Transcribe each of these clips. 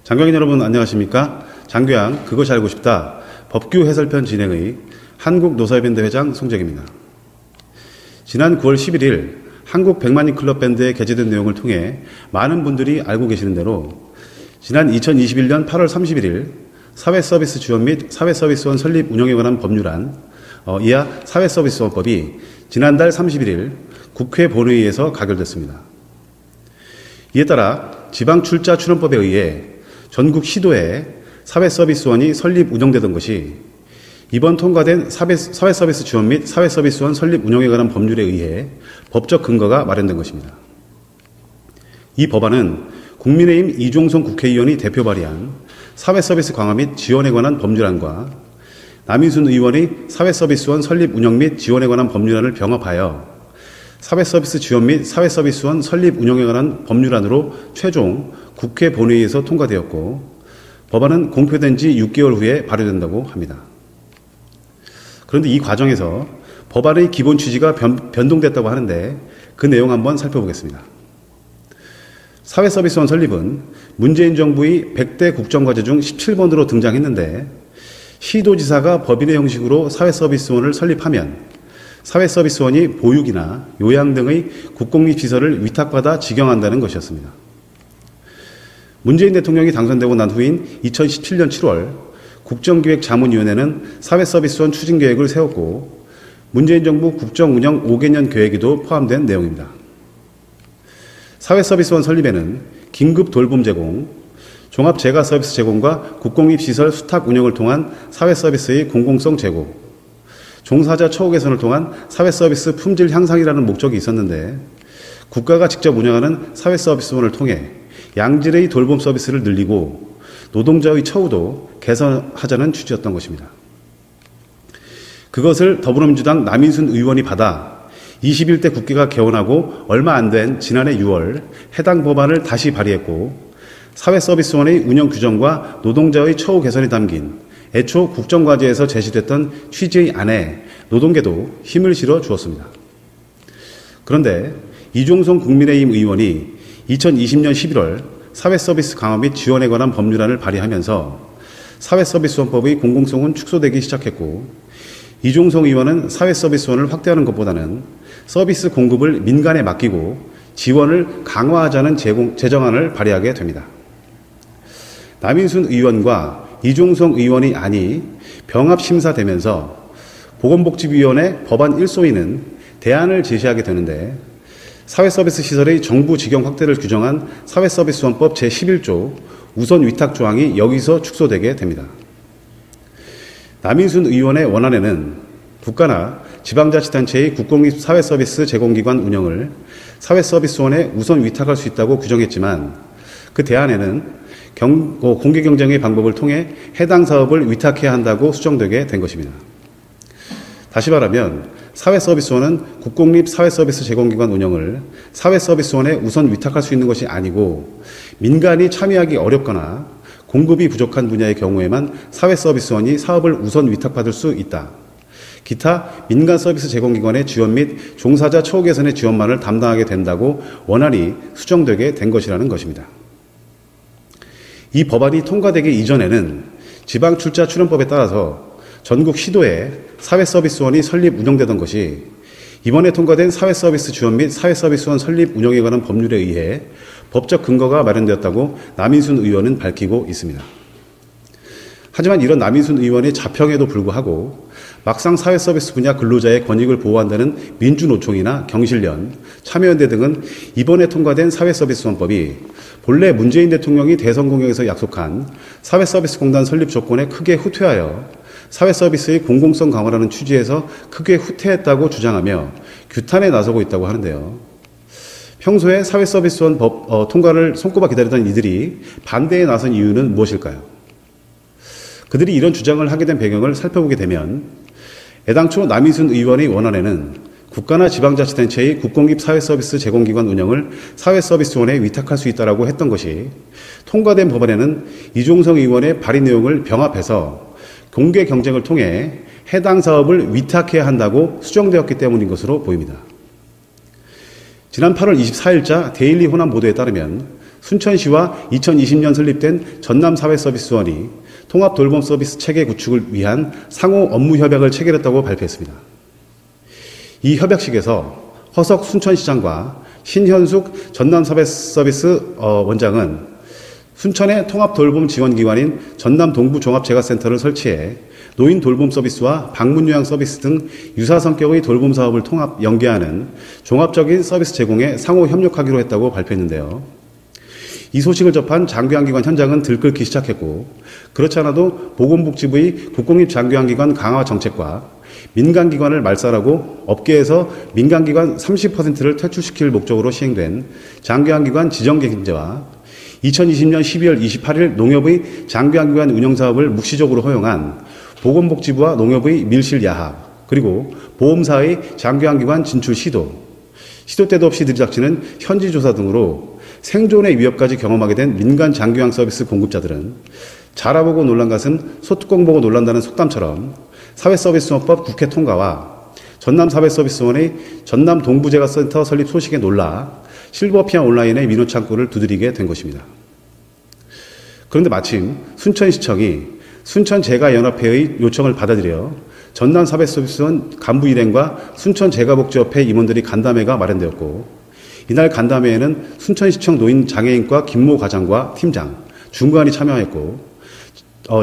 장교인 여러분 안녕하십니까? 장교양 그것이 알고 싶다 법규 해설편 진행의 한국노사협연대 회장 송재기입니다. 지난 9월 11일 한국 100만인 클럽 밴드에 게재된 내용을 통해 많은 분들이 알고 계시는 대로 지난 2021년 8월 31일 사회서비스 지원 및 사회서비스원 설립 운영에 관한 법률안 이하 사회서비스원법이 지난달 31일 국회 본회의에서 가결됐습니다. 이에 따라 지방출자출원법에 의해 전국 시도에 사회서비스원이 설립 운영되던 것이 이번 통과된 사회서비스 지원 및 사회서비스원 설립 운영에 관한 법률에 의해 법적 근거가 마련된 것입니다. 이 법안은 국민의힘 이종성 국회의원이 대표 발의한 사회서비스 강화 및 지원에 관한 법률안과 남인순 의원이 사회서비스원 설립 운영 및 지원에 관한 법률안을 병합하여 사회서비스 지원 및 사회서비스원 설립 운영에 관한 법률안으로 최종 국회 본회의에서 통과되었고 법안은 공표된 지 6개월 후에 발효된다고 합니다. 그런데 이 과정에서 법안의 기본 취지가 변동됐다고 하는데 그 내용 한번 살펴보겠습니다. 사회서비스원 설립은 문재인 정부의 100대 국정과제 중 17번으로 등장했는데 시도지사가 법인의 형식으로 사회서비스원을 설립하면 사회서비스원이 보육이나 요양 등의 국공립시설을 위탁받아 직영한다는 것이었습니다. 문재인 대통령이 당선되고 난 후인 2017년 7월 국정기획자문위원회는 사회서비스원 추진계획을 세웠고 문재인 정부 국정운영 5개년 계획에도 포함된 내용입니다. 사회서비스원 설립에는 긴급 돌봄 제공, 종합재가서비스 제공과 국공립시설 수탁 운영을 통한 사회서비스의 공공성 제고, 종사자 처우 개선을 통한 사회서비스 품질 향상이라는 목적이 있었는데 국가가 직접 운영하는 사회서비스원을 통해 양질의 돌봄 서비스를 늘리고 노동자의 처우도 개선하자는 취지였던 것입니다. 그것을 더불어민주당 남인순 의원이 받아 21대 국회가 개원하고 얼마 안 된 지난해 6월 해당 법안을 다시 발의했고 사회서비스원의 운영 규정과 노동자의 처우 개선이 담긴 애초 국정과제에서 제시됐던 취지의 안에 노동계도 힘을 실어 주었습니다. 그런데 이종성 국민의힘 의원이 2020년 11월 사회서비스 강화 및 지원에 관한 법률안을 발의하면서 사회서비스원법의 공공성은 축소되기 시작했고 이종성 의원은 사회서비스원을 확대하는 것보다는 서비스 공급을 민간에 맡기고 지원을 강화하자는 제정안을 발의하게 됩니다. 남인순 의원과 이종성 의원이 안이 병합심사되면서 보건복지위원회 법안 1소위는 대안을 제시하게 되는데 사회서비스 시설의 정부 직영 확대를 규정한 사회서비스원법 제11조 우선 위탁 조항이 여기서 축소되게 됩니다. 남인순 의원의 원안에는 국가나 지방자치단체의 국공립 사회서비스 제공기관 운영을 사회서비스원에 우선 위탁할 수 있다고 규정했지만 그 대안에는 공개경쟁의 방법을 통해 해당 사업을 위탁해야 한다고 수정되게 된 것입니다. 다시 말하면 사회서비스원은 국공립 사회서비스 제공기관 운영을 사회서비스원에 우선 위탁할 수 있는 것이 아니고 민간이 참여하기 어렵거나 공급이 부족한 분야의 경우에만 사회서비스원이 사업을 우선 위탁받을 수 있다. 기타 민간 서비스 제공기관의 지원 및 종사자 처우 개선의 지원만을 담당하게 된다고 원안이 수정되게 된 것이라는 것입니다. 이 법안이 통과되기 이전에는 지방출자출원법에 따라서 전국 시도에 사회서비스원이 설립 운영되던 것이 이번에 통과된 사회서비스 지원 및 사회서비스원 설립 운영에 관한 법률에 의해 법적 근거가 마련되었다고 남인순 의원은 밝히고 있습니다. 하지만 이런 남인순 의원의 자평에도 불구하고 막상 사회서비스 분야 근로자의 권익을 보호한다는 민주노총이나 경실련, 참여연대 등은 이번에 통과된 사회서비스원법이 본래 문재인 대통령이 대선 공약에서 약속한 사회서비스공단 설립 조건에 크게 후퇴하여 사회서비스의 공공성 강화라는 취지에서 크게 후퇴했다고 주장하며 규탄에 나서고 있다고 하는데요. 평소에 사회서비스원 법 통과를 손꼽아 기다리던 이들이 반대에 나선 이유는 무엇일까요? 그들이 이런 주장을 하게 된 배경을 살펴보게 되면 애당초 남인순 의원의 원안에는 국가나 지방자치단체의 국공립 사회서비스 제공기관 운영을 사회서비스원에 위탁할 수 있다고 했던 것이 통과된 법안에는 이종성 의원의 발의 내용을 병합해서 공개 경쟁을 통해 해당 사업을 위탁해야 한다고 수정되었기 때문인 것으로 보입니다. 지난 8월 24일자 데일리 호남 보도에 따르면 순천시와 2020년 설립된 전남사회서비스원이 통합돌봄서비스 체계 구축을 위한 상호 업무 협약을 체결했다고 발표했습니다. 이 협약식에서 허석 순천시장과 신현숙 전남사회서비스 원장은 순천의 통합돌봄지원기관인 전남동부종합재가센터를 설치해 노인 돌봄 서비스와 방문요양 서비스 등 유사 성격의 돌봄 사업을 통합 연계하는 종합적인 서비스 제공에 상호 협력하기로 했다고 발표했는데요. 이 소식을 접한 장교양기관 현장은 들끓기 시작했고, 그렇지 않아도 보건복지부의 국공립 장교양기관 강화 정책과 민간기관을 말살하고 업계에서 민간기관 30%를 퇴출시킬 목적으로 시행된 장교양기관 지정갱제와 2020년 12월 28일 농협의 장교양기관 운영사업을 묵시적으로 허용한 보건복지부와 농협의 밀실 야합, 그리고 보험사의 장교양기관 진출 시도 때도 없이 들이닥치는 현지조사 등으로 생존의 위협까지 경험하게 된 민간 장교양 서비스 공급자들은 자라보고 놀란 것은 소뚜껑 보고 놀란다는 속담처럼 사회서비스원법 국회 통과와 전남사회서비스원의 전남동부재가센터 설립 소식에 놀라 실버피아 온라인의 민원창구를 두드리게 된 것입니다. 그런데 마침 순천시청이 순천재가연합회의 요청을 받아들여 전남사회서비스원 간부 일행과 순천재가복지협회 임원들이 간담회가 마련되었고, 이날 간담회에는 순천시청 노인장애인과 김모 과장과 팀장, 중관이 참여했고,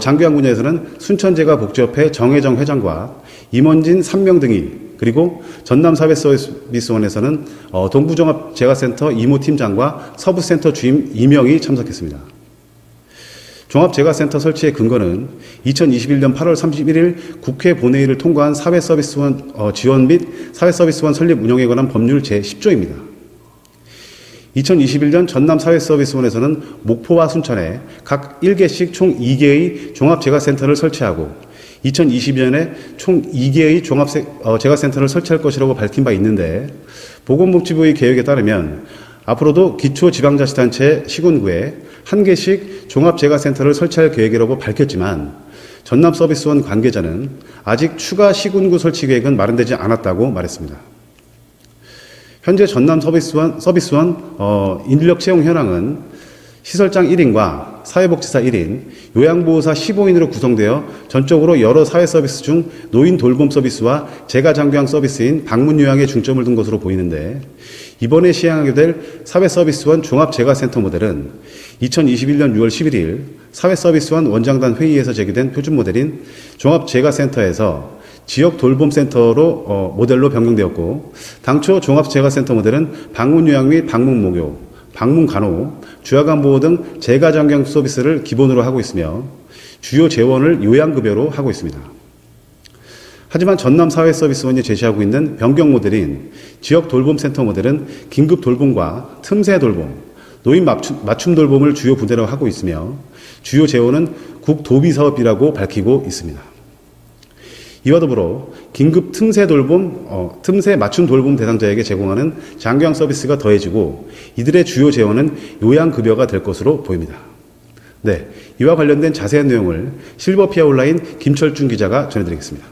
장교양분야에서는 순천재가복지협회 정혜정 회장과 임원진 3명 등이, 그리고 전남사회서비스원에서는 동부종합재가센터 이모팀장과 서부센터 주임 2명이 참석했습니다. 종합재가센터 설치의 근거는 2021년 8월 31일 국회 본회의를 통과한 사회서비스원 지원 및 사회서비스원 설립 운영에 관한 법률 제10조입니다. 2021년 전남사회서비스원에서는 목포와 순천에 각 1개씩 총 2개의 종합재가센터를 설치하고 2022년에 총 2개의 종합재가센터를 설치할 것이라고 밝힌 바 있는데, 보건복지부의 계획에 따르면 앞으로도 기초지방자치단체 시군구에 1개씩 종합재가센터를 설치할 계획이라고 밝혔지만, 전남서비스원 관계자는 아직 추가 시군구 설치 계획은 마련되지 않았다고 말했습니다. 현재 전남서비스원 인력 채용 현황은 시설장 1인과 사회복지사 1인, 요양보호사 15인으로 구성되어 전적으로 여러 사회서비스 중 노인 돌봄 서비스와 재가장교양 서비스인 방문요양에 중점을 둔 것으로 보이는데, 이번에 시행하게 될 사회서비스원 종합재가센터 모델은 2021년 6월 11일 사회서비스원 원장단 회의에서 제기된 표준 모델인 종합재가센터에서 지역돌봄센터로 모델로 변경되었고, 당초 종합재가센터 모델은 방문요양 및 방문목욕, 방문간호, 주야간보호 등 재가장경 서비스를 기본으로 하고 있으며 주요 재원을 요양급여로 하고 있습니다. 하지만 전남사회서비스원이 제시하고 있는 변경 모델인 지역돌봄센터 모델은 긴급돌봄과 틈새돌봄, 노인 맞춤 돌봄을 주요 부대로 하고 있으며 주요 재원은 국도비사업비라고 밝히고 있습니다. 이와 더불어 긴급 틈새 돌봄, 틈새 맞춤 돌봄 대상자에게 제공하는 장교양 서비스가 더해지고 이들의 주요 재원은 요양급여가 될 것으로 보입니다. 네, 이와 관련된 자세한 내용을 실버피아 온라인 김철중 기자가 전해드리겠습니다.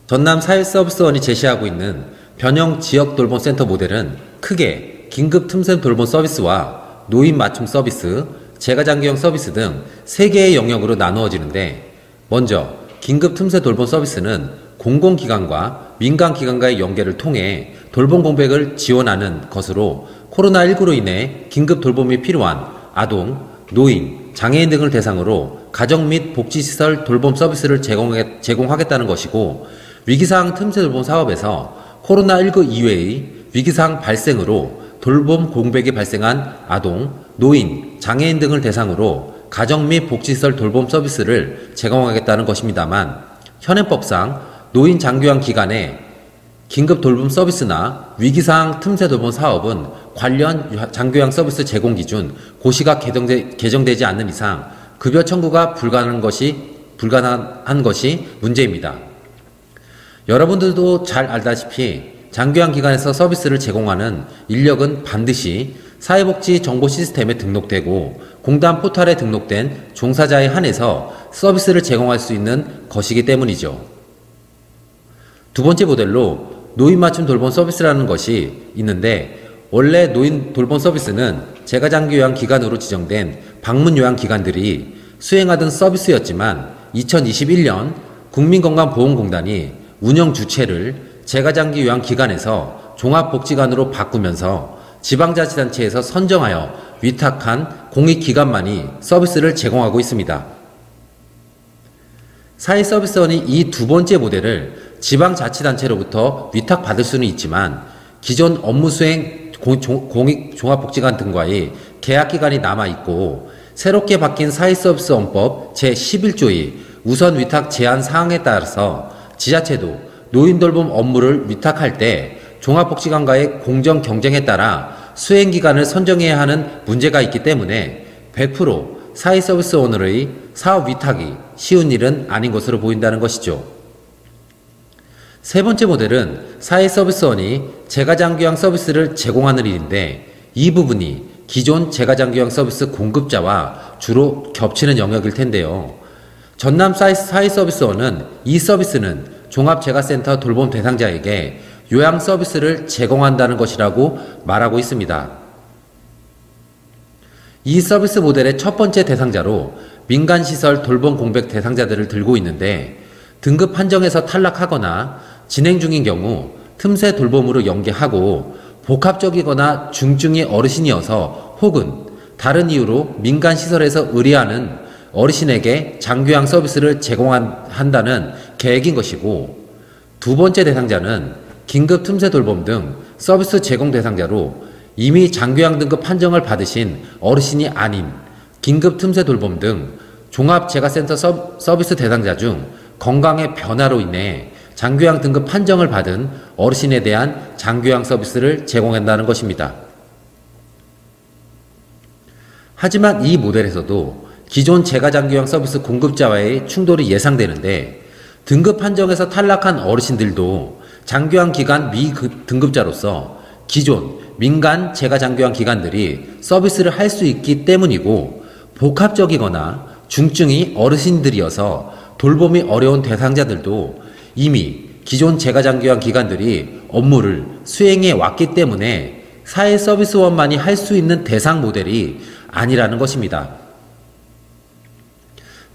전남사회서비스원이 제시하고 있는 변형 지역돌봄센터 모델은 크게 긴급 틈새 돌봄 서비스와 노인 맞춤 서비스, 재가장기형 서비스 등 3개의 영역으로 나누어지는데, 먼저 긴급 틈새 돌봄 서비스는 공공기관과 민간기관과의 연계를 통해 돌봄 공백을 지원하는 것으로 코로나19로 인해 긴급 돌봄이 필요한 아동, 노인, 장애인 등을 대상으로 가정 및 복지시설 돌봄 서비스를 제공하겠다는 것이고, 위기상 틈새 돌봄 사업에서 코로나19 이외의 위기상 발생으로 돌봄 공백이 발생한 아동, 노인, 장애인 등을 대상으로 가정 및 복지시설 돌봄 서비스를 제공하겠다는 것입니다만, 현행법상 노인 장교양 기관의 긴급 돌봄 서비스나 위기상 틈새 돌봄 사업은 관련 장교양 서비스 제공 기준 고시가 개정되지 않는 이상 급여 청구가 불가능한 것이 문제입니다. 여러분들도 잘 알다시피 장교양 기관에서 서비스를 제공하는 인력은 반드시 사회복지 정보 시스템에 등록되고 공단 포털에 등록된 종사자에 한해서 서비스를 제공할 수 있는 것이기 때문이죠. 두 번째 모델로 노인 맞춤 돌봄 서비스라는 것이 있는데, 원래 노인 돌봄 서비스는 재가장기요양기관으로 지정된 방문요양기관들이 수행하던 서비스였지만 2021년 국민건강보험공단이 운영 주체를 재가장기요양기관에서 종합복지관으로 바꾸면서 지방자치단체에서 선정하여 위탁한 공익기관만이 서비스를 제공하고 있습니다. 사회서비스원이 이 두 번째 모델을 지방자치단체로부터 위탁받을 수는 있지만 기존 업무수행 공익종합복지관 등과의 계약기간이 남아있고 새롭게 바뀐 사회서비스원법 제11조의 우선위탁 제한 사항에 따라서 지자체도 노인돌봄 업무를 위탁할 때 종합복지관과의 공정 경쟁에 따라 수행기간을 선정해야 하는 문제가 있기 때문에 100% 사회서비스원으로의 사업 위탁이 쉬운 일은 아닌 것으로 보인다는 것이죠. 세 번째 모델은 사회서비스원이 재가장기요양 서비스를 제공하는 일인데 이 부분이 기존 재가장기요양 서비스 공급자와 주로 겹치는 영역일 텐데요. 전남 사회서비스원은 이 서비스는 종합재가센터 돌봄 대상자에게 요양 서비스를 제공한다는 것이라고 말하고 있습니다. 이 서비스 모델의 첫 번째 대상자로 민간시설 돌봄 공백 대상자들을 들고 있는데 등급 판정에서 탈락하거나 진행 중인 경우 틈새 돌봄으로 연계하고 복합적이거나 중증의 어르신이어서 혹은 다른 이유로 민간시설에서 의뢰하는 어르신에게 장교양 서비스를 제공한다는 계획인 것이고 두 번째 대상자는 긴급 틈새 돌봄 등 서비스 제공 대상자로 이미 장교양 등급 판정을 받으신 어르신이 아닌 긴급 틈새 돌봄 등 종합재가센터 서비스 대상자 중 건강의 변화로 인해 장교양 등급 판정을 받은 어르신에 대한 장교양 서비스를 제공한다는 것입니다. 하지만 이 모델에서도 기존 재가장교양 서비스 공급자와의 충돌이 예상되는데 등급 판정에서 탈락한 어르신들도 장교양 기관 미등급자로서 기존 민간 재가장교양 기관들이 서비스를 할 수 있기 때문이고 복합적이거나 중증이 어르신들이어서 돌봄이 어려운 대상자들도 이미 기존 재가장교양 기관들이 업무를 수행해 왔기 때문에 사회서비스원만이 할 수 있는 대상 모델이 아니라는 것입니다.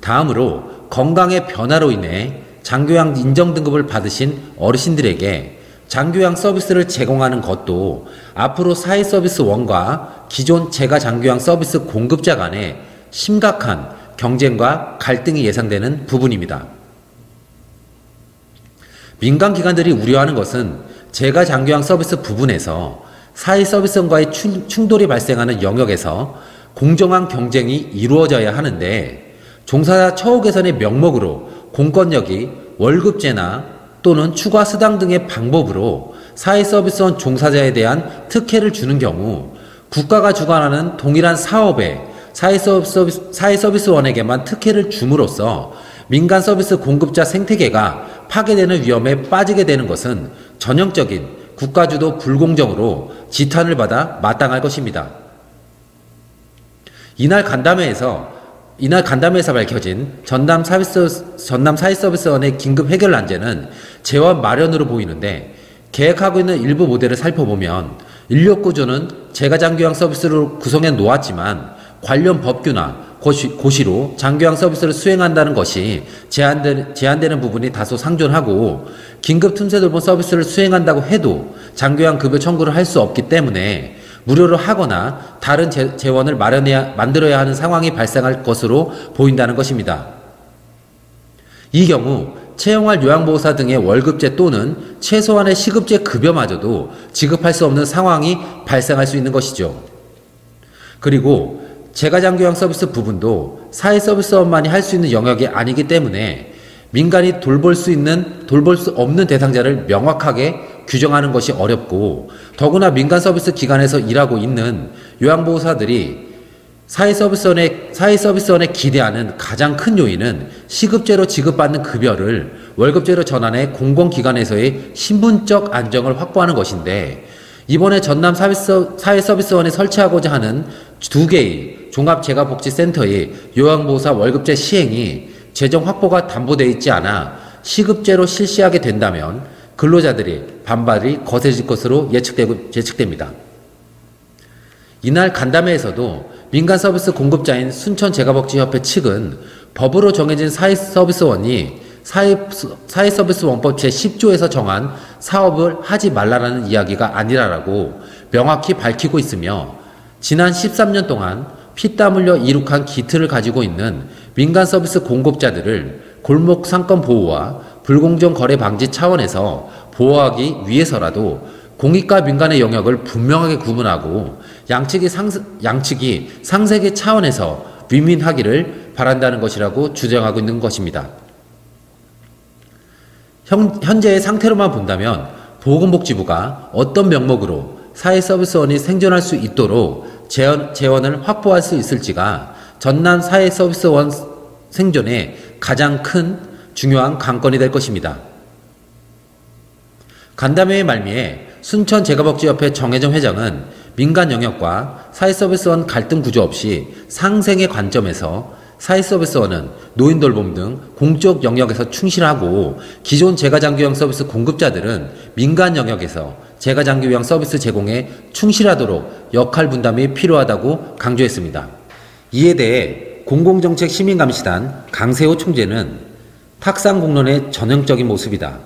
다음으로 건강의 변화로 인해 장교양 인정등급을 받으신 어르신들에게 장교양 서비스를 제공하는 것도 앞으로 사회서비스원과 기존 재가장교양 서비스 공급자 간의 심각한 경쟁과 갈등이 예상되는 부분입니다. 민간기관들이 우려하는 것은 재가장교양 서비스 부분에서 사회서비스원과의 충돌이 발생하는 영역에서 공정한 경쟁이 이루어져야 하는데 종사자 처우 개선의 명목으로 공권력이 월급제나 또는 추가 수당 등의 방법으로 사회서비스원 종사자에 대한 특혜를 주는 경우 국가가 주관하는 동일한 사업에 사회서비스원에게만 특혜를 줌으로써 민간 서비스 공급자 생태계가 파괴되는 위험에 빠지게 되는 것은 전형적인 국가주도 불공정으로 지탄을 받아 마땅할 것입니다. 이날 간담회에서 밝혀진 전남 사회서비스원의 긴급 해결 난제는 재원 마련으로 보이는데 계획하고 있는 일부 모델을 살펴보면 인력 구조는 재가장교양 서비스로 구성해 놓았지만 관련 법규나 고시로 장교양 서비스를 수행한다는 것이 제한되는 부분이 다소 상존하고 긴급 틈새 돌봄 서비스를 수행한다고 해도 장교양 급여 청구를 할 수 없기 때문에 무료로 하거나 다른 재원을 만들어야 하는 상황이 발생할 것으로 보인다는 것입니다. 이 경우 채용할 요양보호사 등의 월급제 또는 최소한의 시급제 급여마저도 지급할 수 없는 상황이 발생할 수 있는 것이죠. 그리고 재가장교양 서비스 부분도 사회서비스원만이 할 수 있는 영역이 아니기 때문에 민간이 돌볼 수 없는 대상자를 명확하게 규정하는 것이 어렵고 더구나 민간 서비스 기관에서 일하고 있는 요양보호사들이 사회서비스원에 기대하는 가장 큰 요인은 시급제로 지급받는 급여를 월급제로 전환해 공공기관에서의 신분적 안정을 확보하는 것인데 이번에 전남 사회서비스원에 설치하고자 하는 2개의 종합재가복지센터의 요양보호사 월급제 시행이 재정 확보가 담보되어 있지 않아 시급제로 실시하게 된다면 근로자들의 반발이 거세질 것으로 예측됩니다. 이날 간담회에서도 민간 서비스 공급자인 순천제과복지협회 측은 법으로 정해진 사회서비스원이 사회서비스원법 제10조에서 정한 사업을 하지 말라라는 이야기가 아니라라고 명확히 밝히고 있으며, 지난 13년 동안 피땀 흘려 이룩한 기틀을 가지고 있는 민간 서비스 공급자들을 골목 상권 보호와 불공정 거래 방지 차원에서 보호하기 위해서라도 공익과 민간의 영역을 분명하게 구분하고 양측이 상생의 차원에서 윈윈하기를 바란다는 것이라고 주장하고 있는 것입니다. 현재의 상태로만 본다면 보건복지부가 어떤 명목으로 사회서비스원이 생존할 수 있도록 재원을 확보할 수 있을지가 전남 사회서비스원 생존의 가장 큰 중요한 관건이 될 것입니다. 간담회의 말미에 순천제과복지협회 정혜정 회장은 민간 영역과 사회서비스원 갈등 구조 없이 상생의 관점에서 사회서비스원은 노인돌봄 등 공적 영역에서 충실하고 기존 재가장기형 서비스 공급자들은 민간 영역에서 재가장기형 서비스 제공에 충실하도록 역할 분담이 필요하다고 강조했습니다. 이에 대해 공공정책시민감시단 강세호 총재는 탁상 공론의 전형적인 모습이다.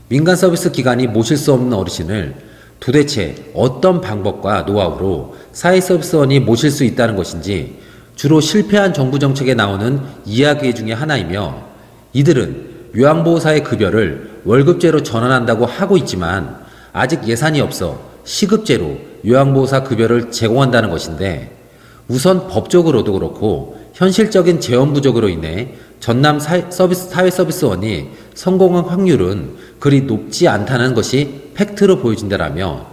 민간 서비스 기관이 모실 수 없는 어르신을 도대체 어떤 방법과 노하우로 사회서비스원이 모실 수 있다는 것인지 주로 실패한 정부 정책에 나오는 이야기 중에 하나이며, 이들은 요양보호사의 급여를 월급제로 전환한다고 하고 있지만 아직 예산이 없어 시급제로 요양보호사 급여를 제공한다는 것인데, 우선 법적으로도 그렇고 현실적인 재원 부족으로 인해 전남 사회서비스원이 성공한 확률은 그리 높지 않다는 것이 팩트로 보여진다라며,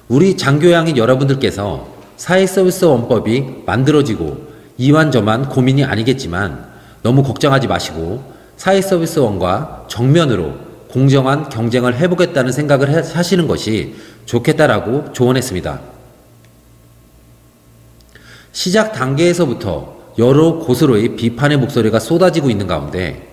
우리 장교양인 여러분들께서 사회서비스원법이 만들어지고 이완저만 고민이 아니겠지만 너무 걱정하지 마시고 사회서비스원과 정면으로 공정한 경쟁을 해보겠다는 생각을 하시는 것이 좋겠다라고 조언했습니다. 시작 단계에서부터 여러 곳으로의 비판의 목소리가 쏟아지고 있는 가운데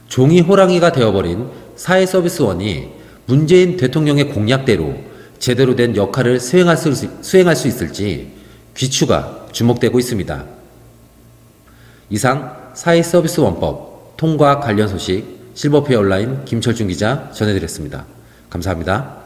종이 호랑이가 되어버린 사회서비스원이 문재인 대통령의 공약대로 제대로 된 역할을 수행할 수 있을지 귀추가 주목되고 있습니다. 이상 사회서비스원법 통과 관련 소식 실버페어 온라인 김철중 기자 전해드렸습니다. 감사합니다.